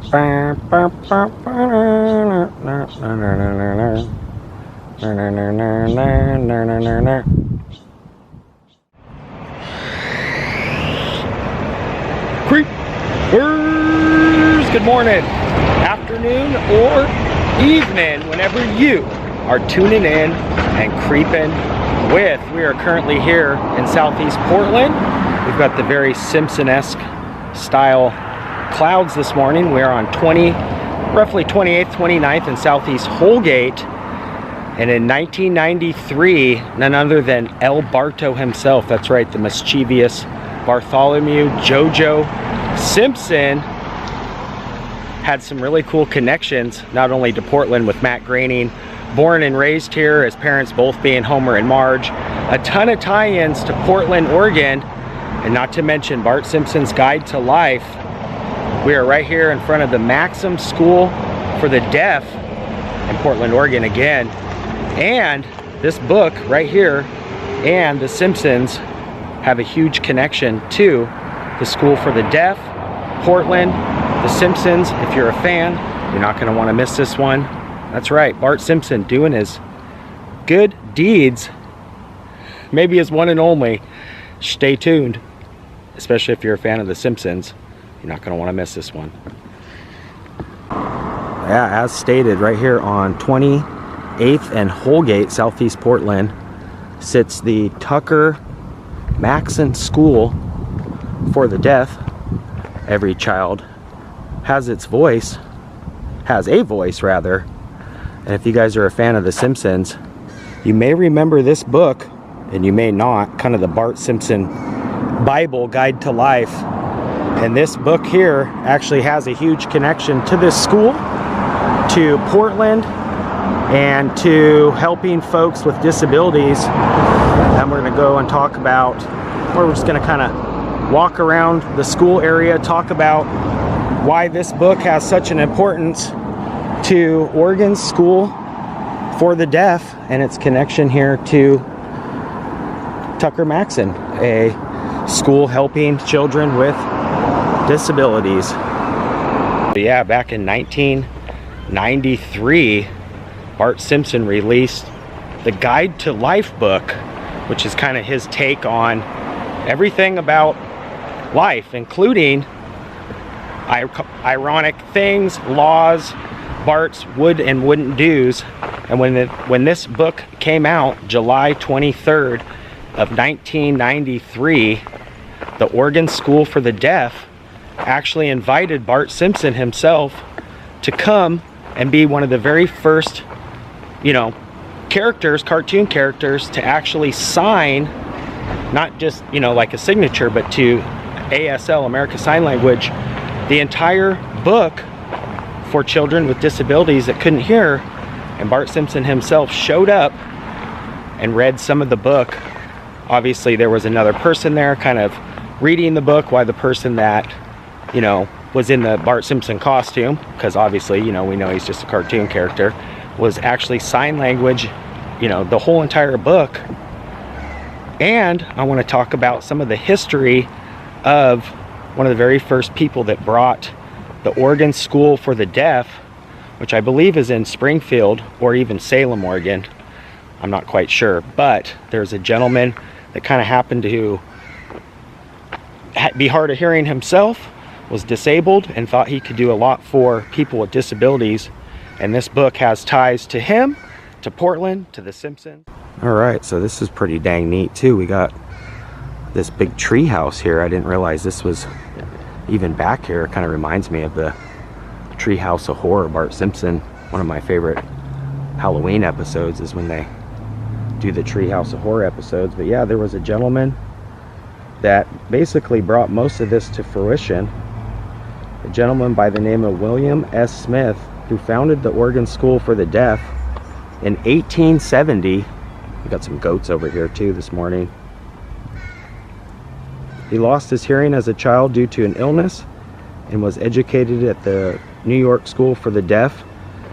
Creepers! Good morning, afternoon, or evening, whenever you are tuning in and creeping with. We are currently here in Southeast Portland. We've got the very Simpson-esque style clouds this morning. We're on roughly 28th, 29th in Southeast Holgate. And in 1993, none other than El Barto himself, that's right, the mischievous Bartholomew Jojo Simpson, had some really cool connections, not only to Portland with Matt Groening, born and raised here, his parents both being Homer and Marge, a ton of tie-ins to Portland, Oregon, and not to mention Bart Simpson's Guide to Life. We are right here in front of the Maxim School for the Deaf in Portland, Oregon again. And this book right here and The Simpsons have a huge connection to the School for the Deaf, Portland, The Simpsons. If you're a fan, you're not going to want to miss this one. That's right, Bart Simpson doing his good deeds, maybe his one and only. Stay tuned, especially if you're a fan of The Simpsons. You're not going to want to miss this one. Yeah, as stated, right here on 28th and Holgate, Southeast Portland, sits the Tucker Maxim School for the Deaf. Every child has a voice rather. And if you guys are a fan of The Simpsons, you may remember this book, and you may not, kind of the Bart Simpson Bible Guide to Life. And this book here actually has a huge connection to this school, to Portland, and to helping folks with disabilities. And we're going to go and talk about, we're just going to kind of walk around the school area, talk about why this book has such an importance to Oregon's School for the Deaf and its connection here to Tucker Maxim, a school helping children with disabilities. Yeah, back in 1993, Bart Simpson released the Guide to Life book, which is kind of his take on everything about life, including ironic things, laws, Bart's would and wouldn't do's. And when this book came out, July 23rd of 1993, the Oregon School for the Deaf actually invited Bart Simpson himself to come and be one of the very first, cartoon characters to actually sign, not just, like a signature, but to ASL, American Sign Language, the entire book for children with disabilities that couldn't hear. And Bart Simpson himself showed up and read some of the book. Obviously there was another person there kind of reading the book, while the person that was in the Bart Simpson costume, because obviously we know he's just a cartoon character, was actually sign language, the whole entire book. And I want to talk about some of the history of one of the very first people that brought the Oregon School for the Deaf, which I believe is in Springfield or even Salem, Oregon. I'm not quite sure, but there's a gentleman that kind of happened to be hard of hearing himself, was disabled, and thought he could do a lot for people with disabilities. And this book has ties to him, to Portland, to The Simpsons. All right, so this is pretty dang neat too. We got this big tree house here. I didn't realize this was even back here. It kind of reminds me of the Tree House of Horror, Bart Simpson. One of my favorite Halloween episodes is when they do the Tree House of Horror episodes. But yeah, there was a gentleman that basically brought most of this to fruition. A gentleman by the name of William S. Smith, who founded the Oregon School for the Deaf in 1870. We got some goats over here too this morning. He lost his hearing as a child due to an illness and was educated at the New York School for the Deaf.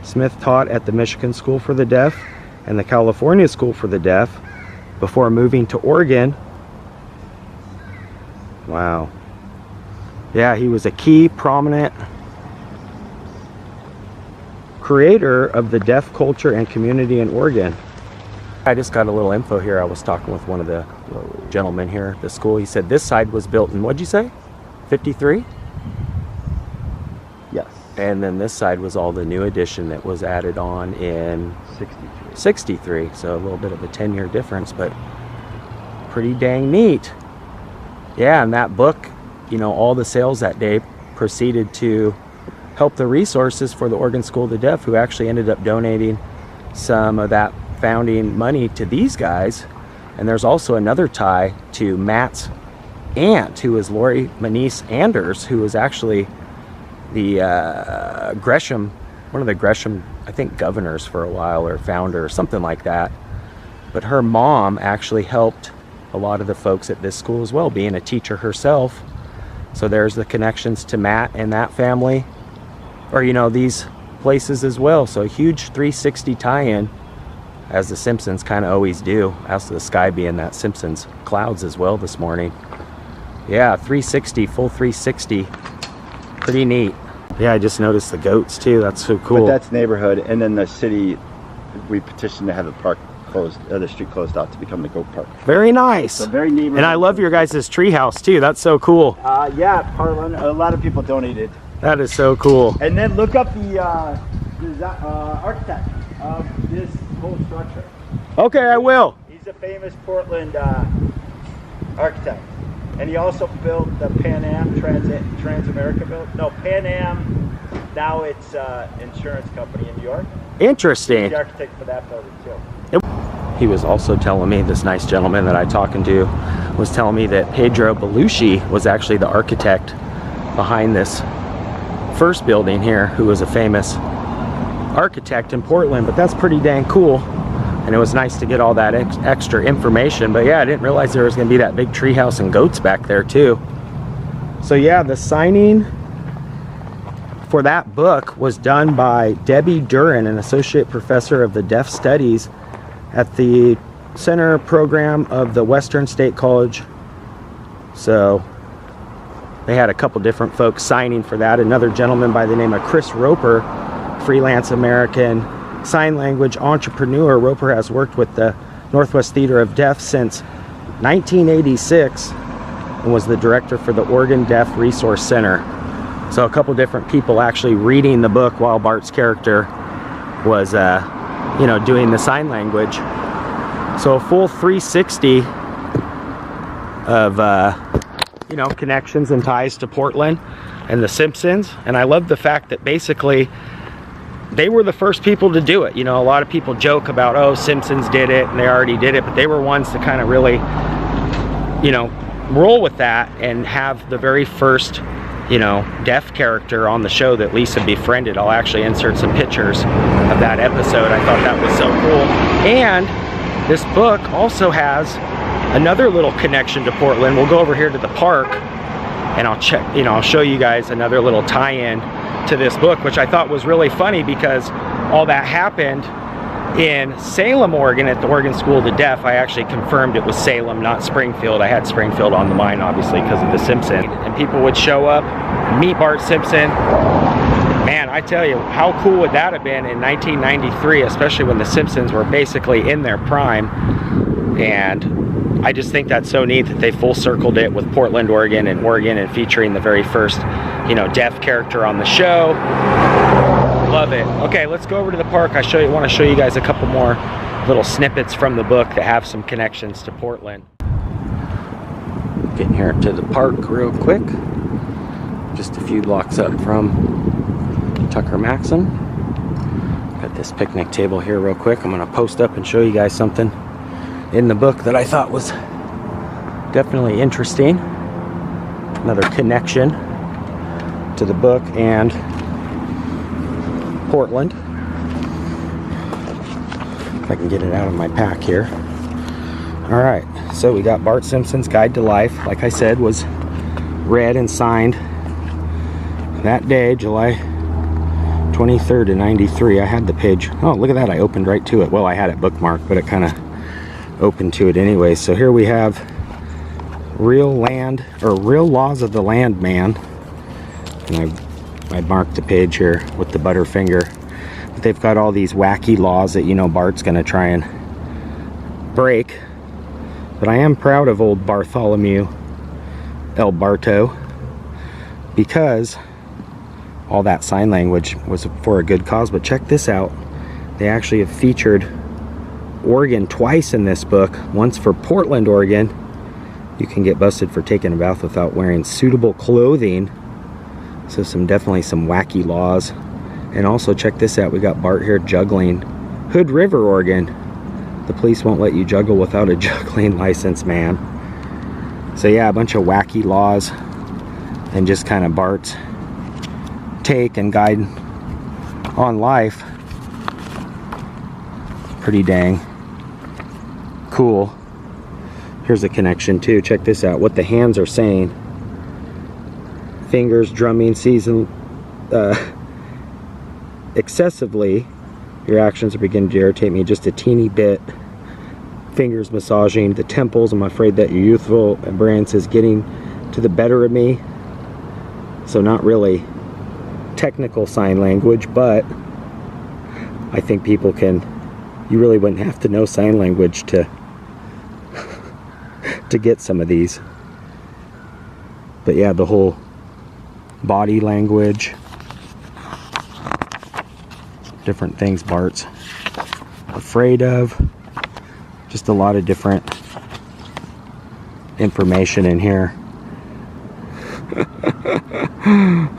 Smith taught at the Michigan School for the Deaf and the California School for the Deaf before moving to Oregon. Wow. Yeah, he was a key prominent creator of the deaf culture and community in Oregon. I just got a little info here. I was talking with one of the gentlemen here at the school. He said this side was built in, what'd you say, 53? Yes. And then this side was all the new addition that was added on in 63. So a little bit of a 10-year difference, but pretty dang neat. Yeah, and that book, you know, all the sales that day proceeded to help the resources for the Oregon School of the Deaf, who actually ended up donating some of that founding money to these guys. And there's also another tie to Matt's aunt, who is Lori Manice Anders, who was actually the Gresham, one of the Gresham, I think, governors for a while, or founder, or something like that. But her mom actually helped a lot of the folks at this school as well, being a teacher herself. So there's the connections to Matt and that family, or, you know, these places as well. So a huge 360 tie-in, as the Simpsons kind of always do, as the sky being that Simpsons clouds as well this morning. Yeah, 360, full 360. Pretty neat. Yeah, I just noticed the goats too. That's so cool. But that's neighborhood, and then the city, we petitioned to have the park closed, the street closed off to become the goat park. Very nice. So very neighborhood. And I love your guys' treehouse too. That's so cool. Yeah, Portland. A lot of people donated. That is so cool. And then look up the architect of this whole structure. Okay, I will. He's a famous Portland architect. And he also built the Pan Am Trans-America built. No, Pan Am, now it's insurance company in New York. Interesting. He's the architect for that building too. He was also telling me, this nice gentleman that I talking to was telling me that Pedro Belushi was actually the architect behind this first building here, who was a famous architect in Portland. But that's pretty dang cool. And it was nice to get all that extra information. But yeah, I didn't realize there was going to be that big treehouse and goats back there too. So yeah, the signing for that book was done by Debbie Duran, an associate professor of the Deaf Studies at the Center Program of the Western State College. So they had a couple different folks signing for that. Another gentleman by the name of Chris Roper, freelance American sign language entrepreneur. Roper has worked with the Northwest Theater of Deaf since 1986 and was the director for the Oregon Deaf Resource Center. So a couple different people actually reading the book while Bart's character was you know, doing the sign language. So a full 360 of you know, connections and ties to Portland and the Simpsons. And I love the fact that basically they were the first people to do it. You know, a lot of people joke about, oh, Simpsons did it and they already did it, but they were ones to kind of really, you know, roll with that and have the very first, you know, deaf character on the show that Lisa befriended. I'll actually insert some pictures of that episode. I thought that was so cool. And this book also has another little connection to Portland. We'll go over here to the park and I'll check, you know, I'll show you guys another little tie-in to this book, which I thought was really funny because all that happened in Salem, Oregon at the Oregon School of the Deaf. I actually confirmed it was Salem, not Springfield. I had Springfield on the mind, obviously, because of the Simpsons. And people would show up, meet Bart Simpson. Man, I tell you, how cool would that have been in 1993, especially when the Simpsons were basically in their prime. And I just think that's so neat that they full circled it with Portland, Oregon and featuring the very first, you know, deaf character on the show. Love it. Okay, let's go over to the park. I want to show you guys a couple more little snippets from the book that have some connections to Portland. Getting here to the park real quick. Just a few blocks up from Tucker Maxon. Got this picnic table here real quick. I'm going to post up and show you guys something in the book that I thought was definitely interesting. Another connection to the book and Portland. If I can get it out of my pack here. All right, so we got Bart Simpson's Guide to Life. Like I said, was read and signed that day, July 23rd of 93. I had the page. Oh, look at that. I opened right to it. Well, I had it bookmarked, but it kind of open to it anyway. So here we have Real Land, or Real Laws of the Land Man, and I marked the page here with the Butterfinger. they've got all these wacky laws that, you know, Bart's gonna try and break. But I am proud of old Bartholomew El Barto, because all that sign language was for a good cause. But check this out. They actually have featured Oregon twice in this book. Once for Portland, Oregon. You can get busted for taking a bath without wearing suitable clothing. So definitely some wacky laws. And also check this out. We got Bart here juggling. Hood River, Oregon. The police won't let you juggle without a juggling license, man. So yeah, a bunch of wacky laws. And just kind of Bart's take and guide on life. Pretty dang cool. Here's a connection too. Check this out. What the hands are saying. Fingers drumming season excessively. Your actions are beginning to irritate me just a teeny bit. Fingers massaging the temples. I'm afraid that your youthful embrace is getting to the better of me. So not really technical sign language, but I think people can, you really wouldn't have to know sign language to get some of these. But yeah, the whole body language, different things Bart's afraid of, just a lot of different information in here.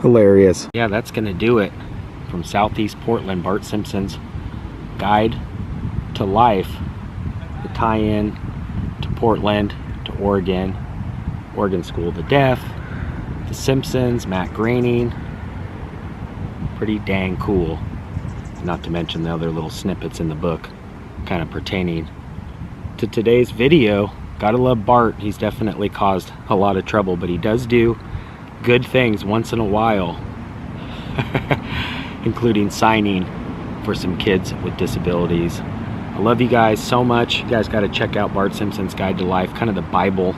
Hilarious. Yeah, that's gonna do it from Southeast Portland. Bart Simpson's Guide to Life, the tie-in to Portland, to Oregon, Oregon School of the Deaf, The Simpsons, Matt Groening. Pretty dang cool. Not to mention the other little snippets in the book kind of pertaining to today's video. Gotta love Bart. He's definitely caused a lot of trouble, but he does do good things once in a while. Including signing for some kids with disabilities. I love you guys so much. You guys got to check out Bart Simpson's Guide to Life, kind of the Bible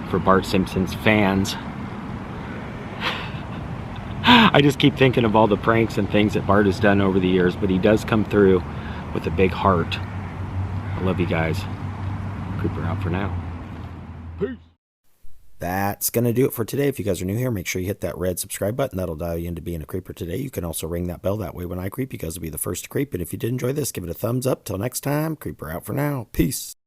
for Bart Simpson's fans. I just keep thinking of all the pranks and things that Bart has done over the years, but he does come through with a big heart. I love you guys. Creeper out for now. Peace. That's going to do it for today. If you guys are new here, make sure you hit that red subscribe button. That'll dial you into being a creeper today. You can also ring that bell. That way when I creep, you guys will be the first to creep. And if you did enjoy this, give it a thumbs up. Till next time, creeper out for now. Peace.